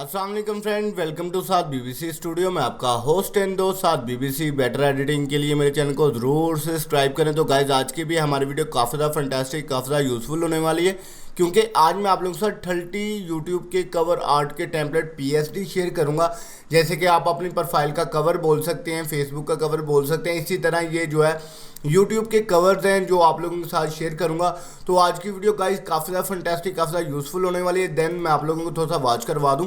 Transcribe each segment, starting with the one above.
अस्सलाम वालेकुम friend, welcome to साथ बीबीसी स्टूडियो में आपका होस्ट एंड दोस्त साथ बीबीसी। बेटर एडिटिंग के लिए मेरे चैनल को ज़रूर से सब्सक्राइब करें। तो गाइज आज की भी हमारी वीडियो काफ़ी ज़्यादा फंटास्टिक, काफ़ी ज़्यादा यूज़फुल होने वाली है, क्योंकि आज मैं आप लोगों के साथ 30 यूट्यूब के कवर आर्ट के टेम्पलेट पीएसडी शेयर करूंगा। जैसे कि आप अपनी प्रोफाइल का कवर बोल सकते हैं, फेसबुक का कवर बोल सकते हैं, इसी तरह ये जो है यूट्यूब के कवर्स हैं जो आप लोगों के साथ शेयर करूंगा। तो आज की वीडियो गाइस काफ़ी ज़्यादा फंटास्टिक, काफ़ी ज़्यादा यूज़फुल होने वाली है। देन मैं आप लोगों को थोड़ा सा वॉच करवा दूं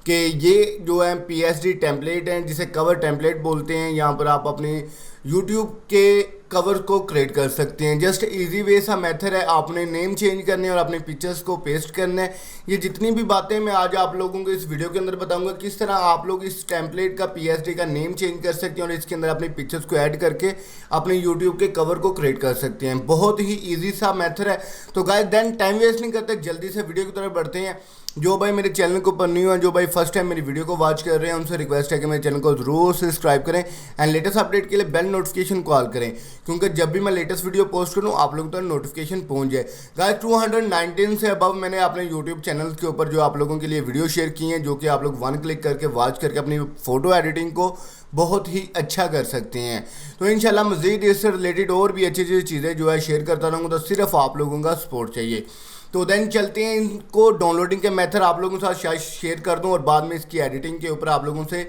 कि ये जो है पीएसडी टेम्पलेट हैं, जिसे कवर टेम्पलेट बोलते हैं। यहाँ पर आप अपने यूट्यूब के कवर को क्रिएट कर सकते हैं। जस्ट इजी वे सा मेथड है, आपने नेम चेंज करने और अपने पिक्चर्स को पेस्ट करना है। ये जितनी भी बातें मैं आज आप लोगों को इस वीडियो के अंदर बताऊंगा, किस तरह आप लोग इस टेम्पलेट का पीएसडी का नेम चेंज कर सकते हैं और इसके अंदर अपनी पिक्चर्स को ऐड करके अपने यूट्यूब के कवर को क्रिएट कर सकते हैं। बहुत ही ईजी सा मेथड है। तो गाइस देन टाइम वेस्ट नहीं करते, जल्दी से वीडियो की तरफ बढ़ते हैं। जो भाई मेरे चैनल को ऊपर न्यू है, जो भाई फर्स्ट टाइम मेरी वीडियो को वॉच कर रहे हैं, उनसे रिक्वेस्ट है कि मेरे चैनल को जरूर सब्सक्राइब करें एंड लेटेस्ट अपडेट के लिए बेल नोटिफिकेशन कॉल करें, क्योंकि जब भी मैं लेटेस्ट वीडियो पोस्ट करूं आप लोगों तक नोटिफिकेशन पहुंच जाए। गाइस 219 से अबव मैंने अपने यूट्यूब चैनल के ऊपर जो आप लोगों के लिए वीडियो शेयर की हैं, जो कि आप लोग वन क्लिक करके वॉच करके अपनी फ़ोटो एडिटिंग को बहुत ही अच्छा कर सकते हैं। तो इंशाल्लाह मज़ीद इससे रिलेटेड और भी अच्छी अच्छी चीज़ें जो है शेयर करता रहूँगा, तो सिर्फ आप लोगों का सपोर्ट चाहिए। तो देन चलते हैं, इनको डाउनलोडिंग के मेथड आप लोगों के साथ शायद शेयर कर दूं और बाद में इसकी एडिटिंग के ऊपर आप लोगों से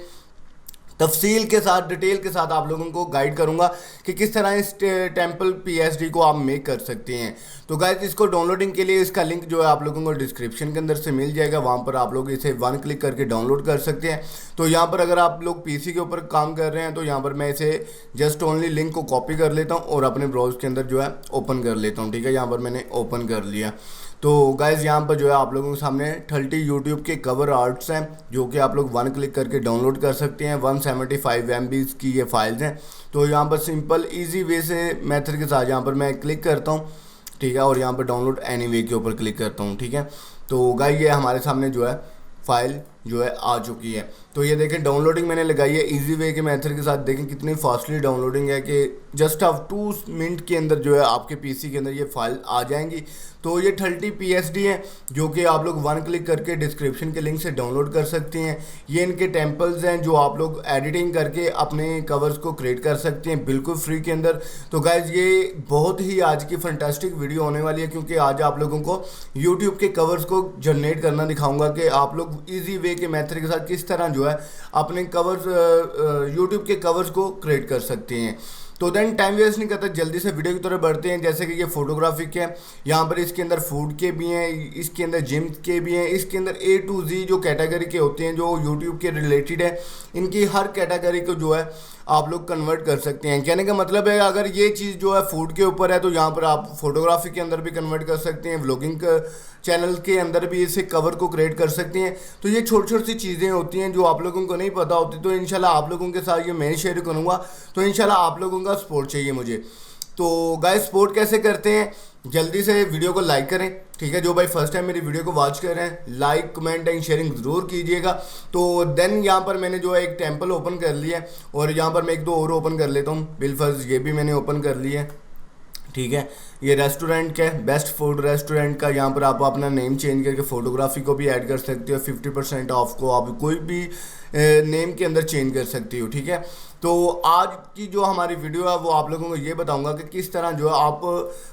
तफसील के साथ, डिटेल के साथ आप लोगों को गाइड करूंगा कि किस तरह इस टेम्पल पीएसडी को आप मेक कर सकते हैं। तो गाइस इसको डाउनलोडिंग के लिए इसका लिंक जो है आप लोगों को डिस्क्रिप्शन के अंदर से मिल जाएगा, वहां पर आप लोग इसे वन क्लिक करके डाउनलोड कर सकते हैं। तो यहाँ पर अगर आप लोग पीसी के ऊपर काम कर रहे हैं तो यहाँ पर मैं इसे जस्ट ओनली लिंक को कॉपी कर लेता हूँ और अपने ब्राउज़र के अंदर जो है ओपन कर लेता हूँ। ठीक है, यहाँ पर मैंने ओपन कर लिया। तो गाइज़ यहाँ पर जो है आप लोगों के सामने 30 यूट्यूब के कवर आर्ट्स हैं, जो कि आप लोग वन क्लिक करके डाउनलोड कर सकते हैं। 175 MB की ये फाइल्स हैं। तो यहाँ पर सिंपल इजी वे से मेथड के साथ यहाँ पर मैं क्लिक करता हूँ, ठीक है, और यहाँ पर डाउनलोड एनीवे के ऊपर क्लिक करता हूँ। ठीक है, तो गाइस ये हमारे सामने जो है फाइल जो है आ चुकी है। तो ये देखें डाउनलोडिंग मैंने लगाई है इजी वे के मेथड के साथ। देखें कितनी फास्टली डाउनलोडिंग है कि जस्ट ऑफ 2 मिनट के अंदर जो है आपके पीसी के अंदर ये फाइल आ जाएंगी। तो ये 30 पीएसडी हैं, जो कि आप लोग वन क्लिक करके डिस्क्रिप्शन के लिंक से डाउनलोड कर सकते हैं। ये इनके टेम्पल्स हैं जो आप लोग एडिटिंग करके अपने कवर्स को क्रिएट कर सकते हैं बिल्कुल फ्री के अंदर। तो गाइज ये बहुत ही आज की फंटास्टिक वीडियो होने वाली है, क्योंकि आज आप लोगों को यूट्यूब के कवर्स को जनरेट करना दिखाऊंगा कि आप लोग ईजी वे के मेथड के साथ किस तरह जो है अपने कवर्स यूट्यूब के कवर्स को क्रिएट कर सकते हैं। तो देन टाइम वेस्ट नहीं करता, जल्दी से वीडियो की तरफ बढ़ते हैं। जैसे कि ये फोटोग्राफी के हैं, यहाँ पर इसके अंदर फूड के भी हैं, इसके अंदर जिम के भी हैं, इसके अंदर A to Z जो कैटेगरी के होते हैं जो यूट्यूब के रिलेटेड है, इनकी हर कैटेगरी को जो है आप लोग कन्वर्ट कर सकते हैं। कहने का मतलब है अगर ये चीज़ जो है फूड के ऊपर है तो यहाँ पर आप फोटोग्राफी के अंदर भी कन्वर्ट कर सकते हैं, व्लॉगिंग चैनल के अंदर भी इसे कवर को क्रिएट कर सकते हैं। तो ये छोटी छोटी सी चीज़ें होती हैं जो आप लोगों को नहीं पता होती। तो इंशाल्लाह आप लोगों के साथ ये मैं शेयर करूँगा। तो इंशाल्लाह आप लोगों का सपोर्ट चाहिए मुझे। तो गाइस सपोर्ट कैसे करते हैं, जल्दी से वीडियो को लाइक करें। ठीक है, जो भाई फर्स्ट टाइम मेरी वीडियो को वॉच कर रहे हैं लाइक कमेंट एंड शेयरिंग ज़रूर कीजिएगा। तो देन यहाँ पर मैंने जो है एक टेम्पल ओपन कर लिया है और यहाँ पर मैं एक दो और ओपन कर लेता हूँ। बिलफर्ज ये भी मैंने ओपन कर लिया है। ठीक है, ये रेस्टोरेंट का बेस्ट फूड रेस्टोरेंट का, यहाँ पर आप अपना नेम चेंज करके फोटोग्राफी को भी ऐड कर सकते हो। 50% ऑफ को आप कोई भी नेम के अंदर चेंज कर सकती हो। ठीक है, तो आज की जो हमारी वीडियो है वो आप लोगों को ये बताऊंगा कि किस तरह जो है आप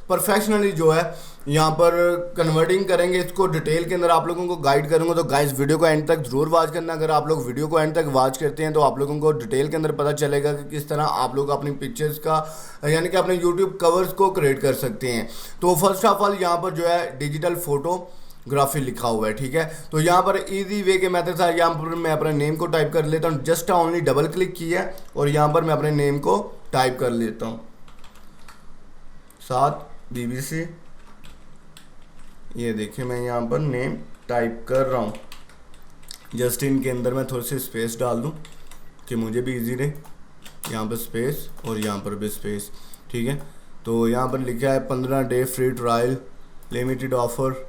प्रोफेशनली जो है यहाँ पर कन्वर्टिंग करेंगे, इसको डिटेल के अंदर आप लोगों को गाइड करूंगा। तो गाइस वीडियो को एंड तक जरूर वॉच करना। अगर आप लोग वीडियो को एंड तक वॉच करते हैं तो आप लोगों को डिटेल के अंदर पता चलेगा कि किस तरह आप लोग अपनी पिक्चर्स का यानी कि अपने यूट्यूब कवर्स को क्रिएट कर सकते हैं। तो फर्स्ट ऑफ ऑल यहाँ पर जो है डिजिटल फोटोग्राफी लिखा हुआ है। ठीक है, तो यहाँ पर इजी वे के मेथड था। यहाँ पर मैं अपने नेम को टाइप कर लेता हूँ, जस्ट ओनली डबल क्लिक किया और यहाँ पर मैं अपने नेम को टाइप कर लेता हूँ, साथ बीबीसी। ये देखिए मैं यहाँ पर नेम टाइप कर रहा हूँ। जस्ट इनके अंदर मैं थोड़ी सी स्पेस डाल दूँ कि मुझे भी इजी रहे। यहाँ पर स्पेस और यहाँ पर भी स्पेस। ठीक है, तो यहाँ पर लिखा है 15 day free trial limited offer.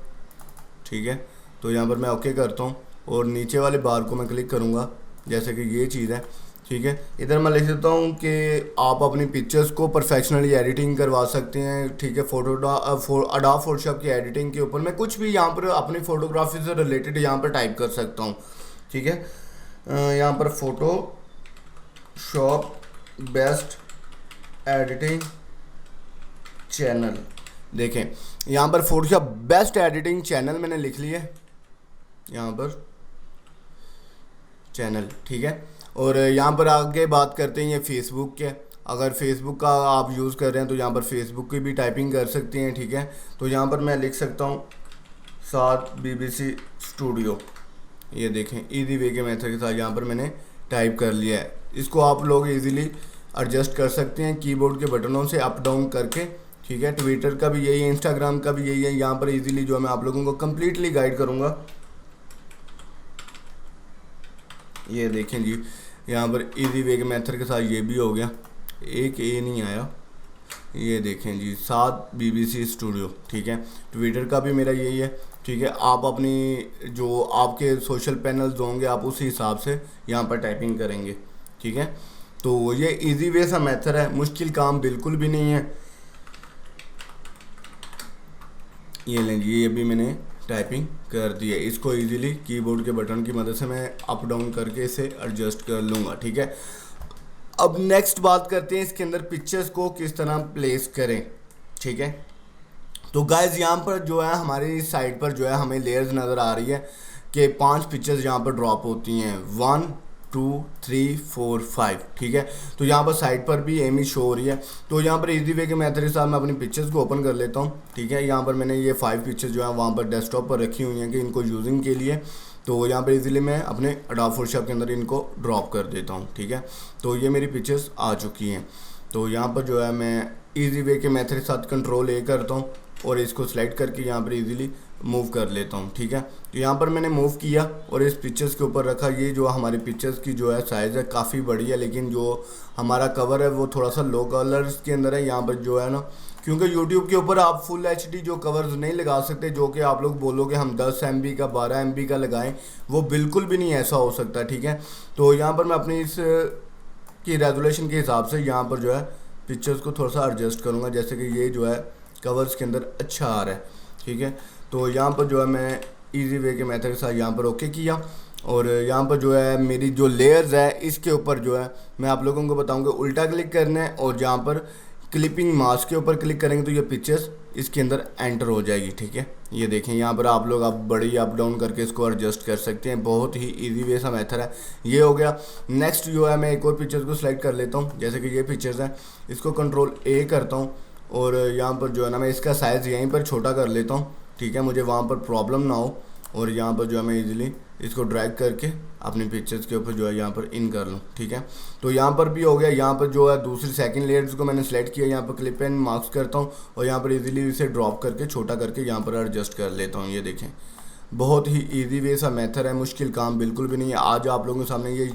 ठीक है, तो यहाँ पर मैं ओके करता हूँ और नीचे वाले बार को मैं क्लिक करूँगा, जैसे कि ये चीज़ है। ठीक है, इधर मैं लिख देता हूँ कि आप अपनी पिक्चर्स को परफेक्शनली एडिटिंग करवा सकते हैं। ठीक है, अडोब फोटोशॉप की एडिटिंग के ऊपर मैं कुछ भी यहाँ पर अपनी फोटोग्राफी से रिलेटेड यहाँ पर टाइप कर सकता हूँ। ठीक है। यहाँ पर photo shop best editing channel, देखें यहाँ पर फोटोशॉप बेस्ट एडिटिंग चैनल मैंने लिख लिया है यहाँ पर चैनल, ठीक है। और यहाँ पर आगे बात करते हैं ये फेसबुक के, अगर फेसबुक का आप यूज़ कर रहे हैं तो यहाँ पर फेसबुक की भी टाइपिंग कर सकते हैं, ठीक है। तो यहाँ पर मैं लिख सकता हूँ साथ BBC स्टूडियो, ये देखें इजी वे के मेथड के साथ यहाँ पर मैंने टाइप कर लिया है। इसको आप लोग इजीली एडजस्ट कर सकते हैं कीबोर्ड के बटनों से अप डाउन करके, ठीक है। ट्विटर का भी यही है, इंस्टाग्राम का भी यही है। यहाँ पर इजीली जो है मैं आप लोगों को कम्प्लीटली गाइड करूँगा। ये देखें जी यहाँ पर इजी वे के मेथड के साथ ये भी हो गया, एक ए नहीं आया, ये देखें जी साथ BBC स्टूडियो, ठीक है। ट्विटर का भी मेरा यही है, ठीक है। आप अपनी जो आपके सोशल पैनल्स होंगे आप उसी हिसाब से यहाँ पर टाइपिंग करेंगे, ठीक है। तो ये इजी वे सा मेथड है, मुश्किल काम बिल्कुल भी नहीं है। ये लें जी, ये भी मैंने टाइपिंग कर दी है। इसको इजीली कीबोर्ड के बटन की मदद से मैं अप डाउन करके इसे एडजस्ट कर लूँगा, ठीक है। अब नेक्स्ट बात करते हैं इसके अंदर पिक्चर्स को किस तरह प्लेस करें, ठीक है। तो गाइज यहाँ पर जो है हमारी साइड पर जो है हमें लेयर्स नज़र आ रही है कि 5 पिक्चर्स यहाँ पर ड्रॉप होती हैं, 1 2 3 4 5, ठीक है। तो यहाँ पर साइड पर भी इमेज शो हो रही है। तो यहाँ पर इजी वे के मेथड के साथ मैं अपनी पिक्चर्स को ओपन कर लेता हूँ, ठीक है। यहाँ पर मैंने ये 5 पिक्चर्स जो है वहाँ पर डेस्कटॉप पर रखी हुई हैं कि इनको यूजिंग के लिए। तो यहाँ पर इजीली मैं अपने अडोब फोटोशॉप के अंदर इनको ड्रॉप कर देता हूँ, ठीक है। तो ये मेरी पिक्चर्स आ चुकी हैं। तो यहाँ पर जो है मैं इजी वे के मेथड के साथ कंट्रोल ए करता हूँ और इसको सेलेक्ट करके यहाँ पर इजीली मूव कर लेता हूँ, ठीक है। तो यहाँ पर मैंने मूव किया और इस पिक्चर्स के ऊपर रखा। ये जो हमारे पिक्चर्स की जो है साइज़ है काफ़ी बड़ी है, लेकिन जो हमारा कवर है वो थोड़ा सा लो कलर्स के अंदर है। यहाँ पर जो है ना, क्योंकि यूट्यूब के ऊपर आप फुल HD जो कवर्स नहीं लगा सकते, जो कि आप लोग बोलोगे हम 10 MB का 12 MB का लगाएं, वो बिल्कुल भी नहीं ऐसा हो सकता, ठीक है। तो यहाँ पर मैं अपनी इस की रेजोल्यूशन के हिसाब से यहाँ पर जो है पिक्चर्स को थोड़ा सा एडजस्ट करूँगा, जैसे कि ये जो है कवर्स के अंदर अच्छा आ रहा है, ठीक है। तो यहाँ पर जो है मैं इजी वे के मेथड के साथ यहाँ पर ओके किया और यहाँ पर जो है मेरी जो लेयर्स है इसके ऊपर जो है मैं आप लोगों को बताऊँगा उल्टा क्लिक करना है और जहाँ पर क्लिपिंग मास्क के ऊपर क्लिक करेंगे तो ये पिक्चर्स इसके अंदर एंटर हो जाएगी, ठीक है। ये देखें यहाँ पर आप लोग बड़ी अप डाउन करके इसको एडजस्ट कर सकते हैं, बहुत ही इजी वे सा मेथड है। ये हो गया। नेक्स्ट जो है मैं एक और पिक्चर्स को सिलेक्ट कर लेता हूँ, जैसे कि ये पिक्चर्स हैं, इसको कंट्रोल ए करता हूँ और यहाँ पर जो है ना मैं इसका साइज़ यहीं पर छोटा कर लेता हूँ, ठीक है, मुझे वहाँ पर प्रॉब्लम ना हो। और यहाँ पर जो है मैं इजीली इसको ड्रैग करके अपनी पिक्चर्स के ऊपर जो है यहाँ पर इन कर लूँ, ठीक है। तो यहाँ पर भी हो गया। यहाँ पर जो है दूसरी सेकंड लेयर्स को मैंने सेलेक्ट किया, यहाँ पर क्लिप एंड मार्क्स करता हूँ और यहाँ पर इजीली इसे ड्रॉप करके छोटा करके यहाँ पर एडजस्ट कर लेता हूँ। ये देखें बहुत ही इजी वे सा मेथड है, मुश्किल काम बिल्कुल भी नहीं है। आज आप लोगों के सामने ये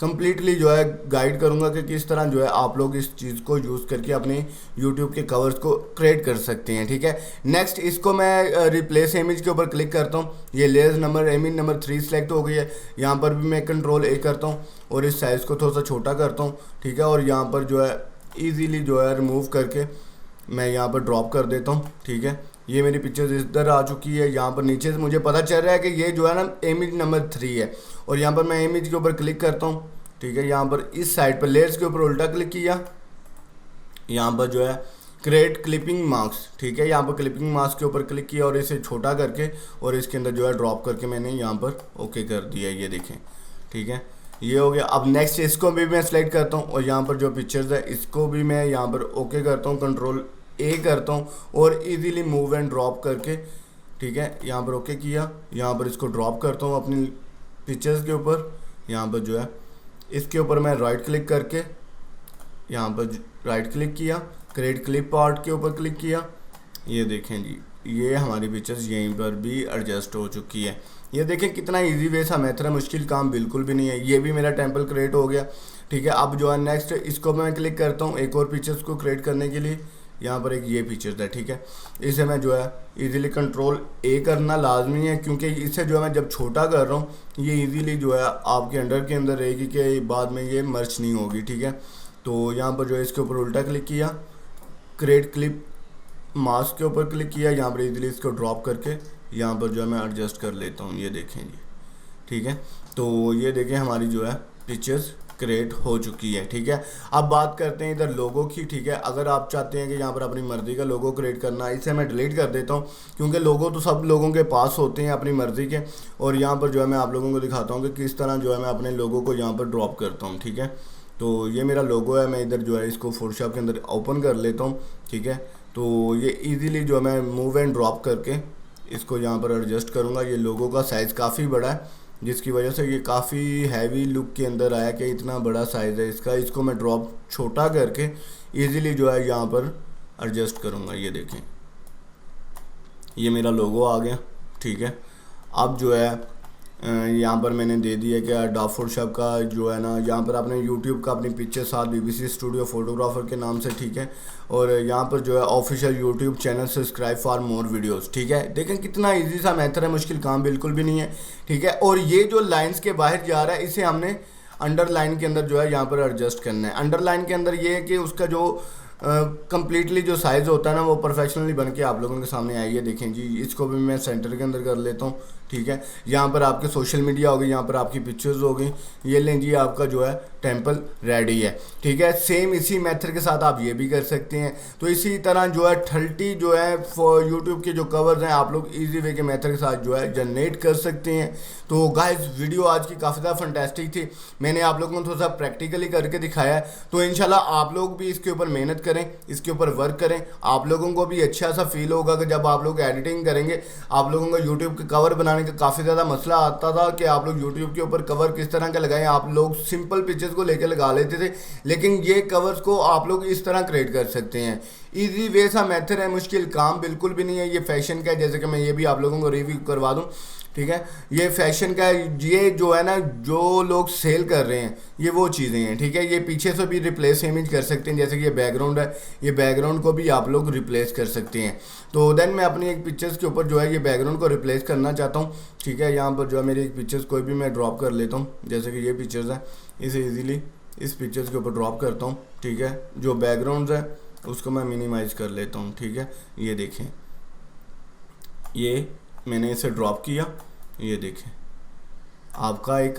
कम्प्लीटली जो है गाइड करूंगा कि किस तरह जो है आप लोग इस चीज़ को यूज़ करके अपने यूट्यूब के कवर्स को क्रिएट कर सकते हैं, ठीक है। नेक्स्ट इसको मैं रिप्लेस इमेज के ऊपर क्लिक करता हूँ, ये layers number image number 3 select हो गई है। यहाँ पर भी मैं कंट्रोल ए करता हूँ और इस साइज़ को थोड़ा सा छोटा करता हूँ, ठीक है। और यहाँ पर जो है ईजीली जो है रिमूव करके मैं यहाँ पर ड्रॉप कर देता हूँ, ठीक है। ये मेरी पिक्चर्स इधर आ चुकी है। यहाँ पर नीचे से मुझे पता चल रहा है कि ये जो है ना इमेज नंबर 3 है और यहाँ पर मैं इमेज के ऊपर क्लिक करता हूँ, ठीक है। यहाँ पर इस साइड पर लेयर्स के ऊपर उल्टा क्लिक किया, यहाँ पर जो है क्रिएट क्लिपिंग मार्क्स, ठीक है। यहाँ पर क्लिपिंग मार्क्स के ऊपर क्लिक किया और इसे छोटा करके और इसके अंदर जो है ड्रॉप करके मैंने यहाँ पर ओके कर दिया, ये देखें, ठीक है। ये हो गया। अब नेक्स्ट इसको भी मैं सेलेक्ट करता हूँ और यहाँ पर जो पिक्चर्स है इसको भी मैं यहाँ पर ओके करता हूँ, कंट्रोल ए करता हूँ और इजीली मूव एंड ड्रॉप करके, ठीक है, यहाँ पर ओके किया। यहाँ पर इसको ड्रॉप करता हूँ अपनी पिक्चर्स के ऊपर। यहाँ पर जो है इसके ऊपर मैं राइट क्लिक करके यहाँ पर राइट क्लिक किया, क्रिएट क्लिप आर्ट के ऊपर क्लिक किया। ये देखें जी ये हमारी पिक्चर्स यहीं पर भी एडजस्ट हो चुकी है। ये देखें कितना इजी वे सा मेथड है, मुश्किल काम बिल्कुल भी नहीं है। ये भी मेरा टेम्पल क्रिएट हो गया, ठीक है। अब जो है नेक्स्ट इसको मैं क्लिक करता हूँ एक और पिक्चर्स को क्रिएट करने के लिए। यहाँ पर एक ये पिक्चर्स है, ठीक है। इसे मैं जो है इजीली कंट्रोल ए करना लाजमी है, क्योंकि इसे जो है मैं जब छोटा कर रहा हूँ ये इजीली जो है आपके अंडर के अंदर रहेगी कि बाद में ये मर्ज नहीं होगी, ठीक है। तो यहाँ पर जो है इसके ऊपर उल्टा क्लिक किया, क्रिएट क्लिप मास्क के ऊपर क्लिक किया, यहाँ पर इजीली इसको ड्रॉप करके यहाँ पर जो है मैं एडजस्ट कर लेता हूँ। ये देखें जी ठीक है। तो ये देखिए हमारी जो है पिक्चर्स क्रिएट हो चुकी है, ठीक है। अब बात करते हैं इधर लोगो की, ठीक है। अगर आप चाहते हैं कि यहाँ पर अपनी मर्ज़ी का लोगो क्रिएट करना है, इसे मैं डिलीट कर देता हूँ क्योंकि लोगो तो सब लोगों के पास होते हैं अपनी मर्ज़ी के। और यहाँ पर जो है मैं आप लोगों को दिखाता हूँ कि किस तरह जो है मैं अपने लोगो को यहाँ पर ड्रॉप करता हूँ, ठीक है। तो ये मेरा लोगो है, मैं इधर जो है इसको फोटोशॉप के अंदर ओपन कर लेता हूँ, ठीक है। तो ये ईज़िली जो है मैं मूव एंड ड्रॉप करके इसको यहाँ पर एडजस्ट करूँगा। ये लोगो का साइज़ काफ़ी बड़ा है जिसकी वजह से ये काफ़ी हैवी लुक के अंदर आया कि इतना बड़ा साइज़ है इसका। इसको मैं ड्रॉप छोटा करके इजीली जो है यहाँ पर एडजस्ट करूँगा। ये देखें ये मेरा लोगो आ गया, ठीक है। अब जो है यहाँ पर मैंने दे दिया कि अडोब फोटोशॉप का जो है ना, यहाँ पर आपने यूट्यूब का अपनी पिक्चर साथ बीबीसी स्टूडियो फोटोग्राफर के नाम से, ठीक है। और यहाँ पर जो है official YouTube channel subscribe for more videos, ठीक है। देखें कितना इजी सा मेथड है, मुश्किल काम बिल्कुल भी नहीं है, ठीक है। और ये जो लाइंस के बाहर जा रहा है इसे हमने अंडरलाइन के अंदर जो है यहाँ पर एडजस्ट करना है। अंडरलाइन के अंदर ये है कि उसका जो कम्प्लीटली जो साइज़ होता है ना वो परफेक्शनली बन के आप लोगों के सामने आई है। देखें जी, इसको भी मैं सेंटर के अंदर कर लेता हूँ, ठीक है। यहाँ पर आपके सोशल मीडिया हो गई, यहाँ पर आपकी पिक्चर्स हो गई। ये लें जी, आपका जो है टेम्पल रेडी है, ठीक है। सेम इसी मेथड के साथ आप ये भी कर सकते हैं। तो इसी तरह जो है 30 जो है यूट्यूब के जो कवर्स हैं आप लोग इजी वे के मेथड के साथ जो है जनरेट कर सकते हैं। तो गाइस वीडियो आज की काफ़ी ज़्यादा फंटेस्टिक थी, मैंने आप लोगों को थोड़ा सा प्रैक्टिकली करके दिखाया है। तो इंशाल्लाह आप लोग भी इसके ऊपर मेहनत करें, इसके ऊपर वर्क करें। आप लोगों को भी अच्छा सा फील होगा कि जब आप लोग एडिटिंग करेंगे, आप लोगों को यूट्यूब के कवर बनाने का काफ़ी ज़्यादा मसला आता था कि आप लोग यूट्यूब के ऊपर कवर किस तरह का लगाएं। आप लोग सिंपल पिक्चर्स को लेकर लगा लेते थे, लेकिन ये कवर्स को आप लोग इस तरह क्रिएट कर सकते हैं। इजी वे सा मेथड है, मुश्किल काम बिल्कुल भी नहीं है। ये फैशन का है, जैसे कि मैं ये भी आप लोगों को रिव्यू करवा दूं, ठीक है। ये फैशन का है, ये जो है ना जो लोग सेल कर रहे हैं ये वो चीज़ें हैं, ठीक है। ये पीछे से भी रिप्लेस इमेज कर सकते हैं, जैसे कि ये बैकग्राउंड है, ये बैकग्राउंड को भी आप लोग रिप्लेस कर सकते हैं। तो देन मैं अपनी एक पिक्चर्स के ऊपर जो है ये बैकग्राउंड को रिप्लेस करना चाहता हूँ, ठीक है। यहाँ पर जो है मेरी एक पिक्चर्स कोई भी मैं ड्रॉप कर लेता हूँ, जैसे कि ये पिक्चर्स है, इसे ईजिली इस पिक्चर्स के ऊपर ड्रॉप करता हूँ, ठीक है। जो बैकग्राउंड है उसको मैं मिनिमाइज़ कर लेता हूँ, ठीक है। ये देखें, ये मैंने इसे ड्रॉप किया, ये देखें आपका एक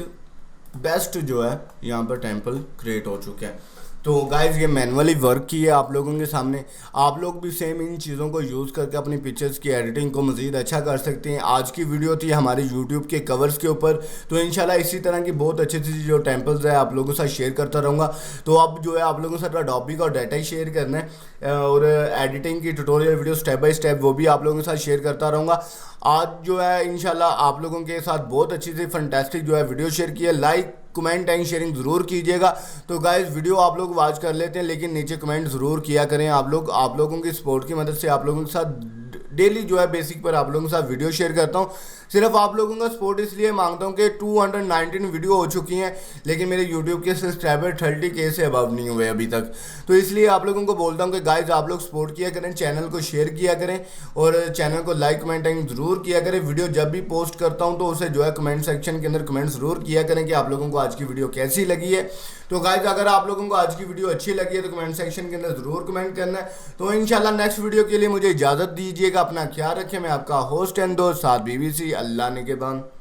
बेस्ट जो है यहाँ पर टेम्पल क्रिएट हो चुका है। तो गाइज़ ये मैनुअली वर्क की है आप लोगों के सामने। आप लोग भी सेम इन चीज़ों को यूज़ करके अपनी पिक्चर्स की एडिटिंग को मज़ीद अच्छा कर सकते हैं। आज की वीडियो थी हमारे यूट्यूब के कवर्स के ऊपर। तो इंशाल्लाह इसी तरह की बहुत अच्छी अच्छी जो टेम्पल्स है आप लोगों के साथ शेयर करता रहूँगा। तो अब जो है आप लोगों के साथ अडोबी का डाटा ही शेयर करना है और एडिटिंग की tutorial video step by step वो भी आप लोगों के साथ शेयर करता रहूँगा। आज जो है इंशाल्लाह आप लोगों के साथ बहुत अच्छी सी फंटेस्टिक जो है वीडियो शेयर की है। लाइक कमेंट एंड शेयरिंग ज़रूर कीजिएगा। तो गाइस वीडियो आप लोग वॉच कर लेते हैं, लेकिन नीचे कमेंट ज़रूर किया करें। आप लोगों की सपोर्ट की मदद से आप लोगों के साथ डेली जो है बेसिक पर आप लोगों के साथ वीडियो शेयर करता हूँ। सिर्फ आप लोगों का सपोर्ट इसलिए मांगता हूँ कि 219 वीडियो हो चुकी हैं, लेकिन मेरे यूट्यूब के सब्सक्राइबर 30K से अबव नहीं हुए अभी तक। तो इसलिए आप लोगों को बोलता हूँ कि गाइज आप लोग सपोर्ट किया करें, चैनल को शेयर किया करें और चैनल को लाइक कमेंटिंग ज़रूर किया करें। वीडियो जब भी पोस्ट करता हूँ तो उसे जो है कमेंट सेक्शन के अंदर कमेंट ज़रूर किया करें कि आप लोगों को आज की वीडियो कैसी लगी है। तो गाइज अगर आप लोगों को आज की वीडियो अच्छी लगी है तो कमेंट सेक्शन के अंदर ज़रूर कमेंट करना है। तो इंशाल्लाह नेक्स्ट वीडियो के लिए मुझे इजाज़त दीजिएगा। अपना ख्याल रखें। मैं आपका होस्ट एंड दोस्त साद बीबीसी। अल्लाह ने के बाद।